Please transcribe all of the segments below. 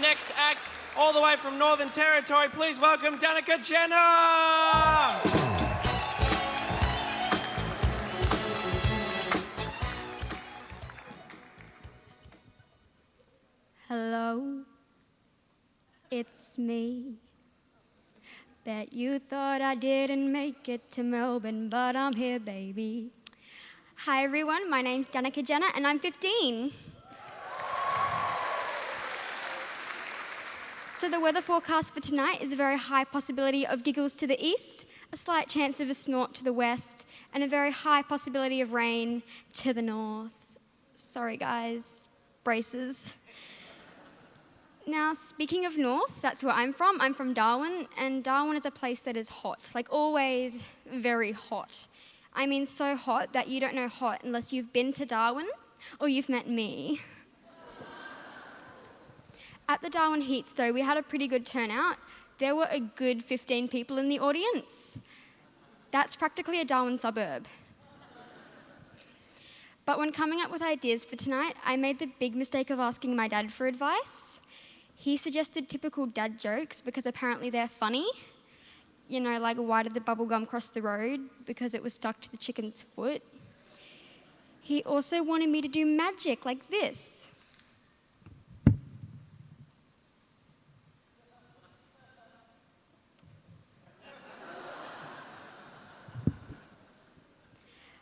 next act, all the way from Northern Territory, please welcome Danica Jenner! Hello, it's me. Bet you thought I didn't make it to Melbourne, but I'm here, baby. Hi everyone, my name's Danica Jenner and I'm 15. So the weather forecast for tonight is a very high possibility of giggles to the east, a slight chance of a snort to the west, and a very high possibility of rain to the north. Sorry guys, braces. Now, speaking of north, that's where I'm from. I'm from Darwin, and Darwin is a place that is hot, like always very hot. I mean so hot that you don't know hot unless you've been to Darwin or you've met me. At the Darwin Heats, though, we had a pretty good turnout. There were a good 15 people in the audience. That's practically a Darwin suburb. But when coming up with ideas for tonight, I made the big mistake of asking my dad for advice. He suggested typical dad jokes because apparently they're funny. You know, like, why did the bubble gum cross the road? Because it was stuck to the chicken's foot. He also wanted me to do magic like this.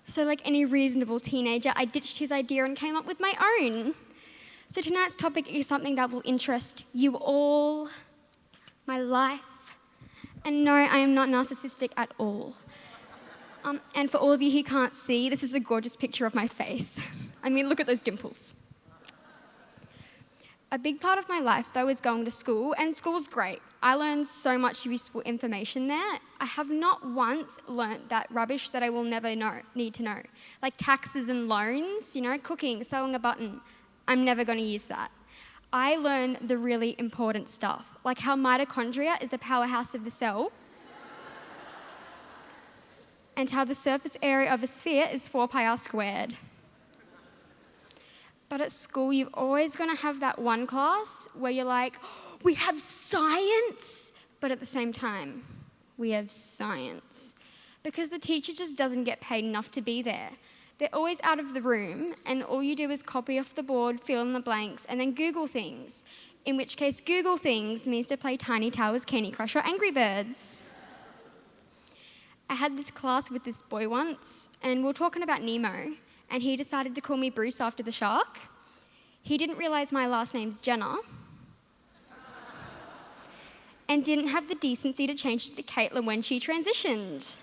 So like any reasonable teenager, I ditched his idea and came up with my own. So tonight's topic is something that will interest you all, my life. And no, I am not narcissistic at all. And for all of you who can't see, this is a gorgeous picture of my face. I mean, look at those dimples. A big part of my life, though, is going to school, and school's great. I learned so much useful information there. I have not once learnt that rubbish that I will never need to know, like taxes and loans, you know, cooking, sewing a button. I'm never going to use that. I learned the really important stuff, like how mitochondria is the powerhouse of the cell, and how the surface area of a sphere is 4 pi r squared. But at school, you're always going to have that one class where you're like, we have science, but at the same time, we have science. Because the teacher just doesn't get paid enough to be there. They're always out of the room, and all you do is copy off the board, fill in the blanks, and then Google things. In which case, Google things means to play Tiny Towers, Candy Crush, or Angry Birds. I had this class with this boy once, and we were talking about Nemo, and he decided to call me Bruce after the shark. He didn't realise my last name's Jenner, and didn't have the decency to change it to Caitlin when she transitioned.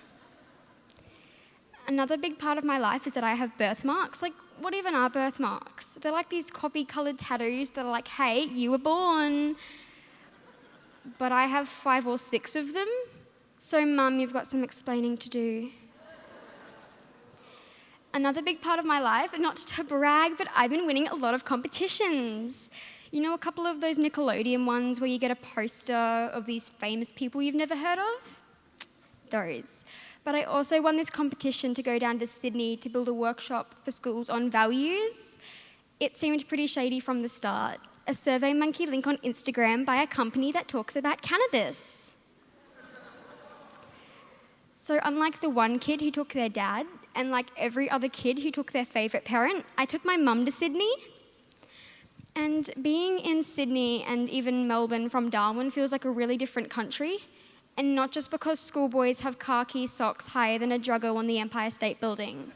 Another big part of my life is that I have birthmarks. Like, what even are birthmarks? They're like these coffee-coloured tattoos that are like, hey, you were born. But I have 5 or 6 of them, so Mum, you've got some explaining to do. Another big part of my life, not to brag, but I've been winning a lot of competitions. You know, a couple of those Nickelodeon ones where you get a poster of these famous people you've never heard of? Those. But I also won this competition to go down to Sydney to build a workshop for schools on values. It seemed pretty shady from the start. A SurveyMonkey link on Instagram by a company that talks about cannabis. So unlike the one kid who took their dad, and like every other kid who took their favourite parent, I took my mum to Sydney. And being in Sydney and even Melbourne from Darwin feels like a really different country. And not just because schoolboys have khaki socks higher than a druggo on the Empire State Building.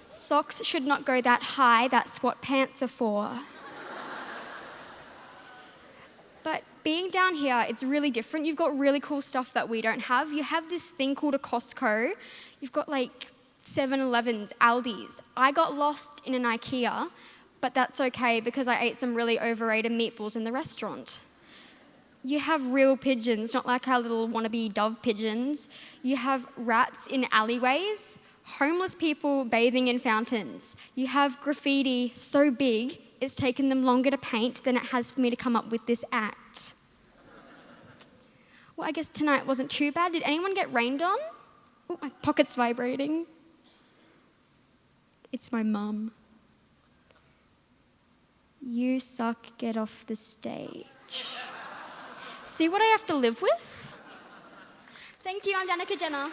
Socks should not go that high, that's what pants are for. But being down here, it's really different. You've got really cool stuff that we don't have. You have this thing called a Costco. You've got like 7-Elevens, Aldi's. I got lost in an IKEA, but that's okay because I ate some really overrated meatballs in the restaurant. You have real pigeons, not like our little wannabe dove pigeons. You have rats in alleyways, homeless people bathing in fountains. You have graffiti so big, it's taken them longer to paint than it has for me to come up with this act. Well, I guess tonight wasn't too bad. Did anyone get rained on? Oh, my pocket's vibrating. It's my mum. You suck, get off the stage. See what I have to live with? Thank you, I'm Danica Jenner.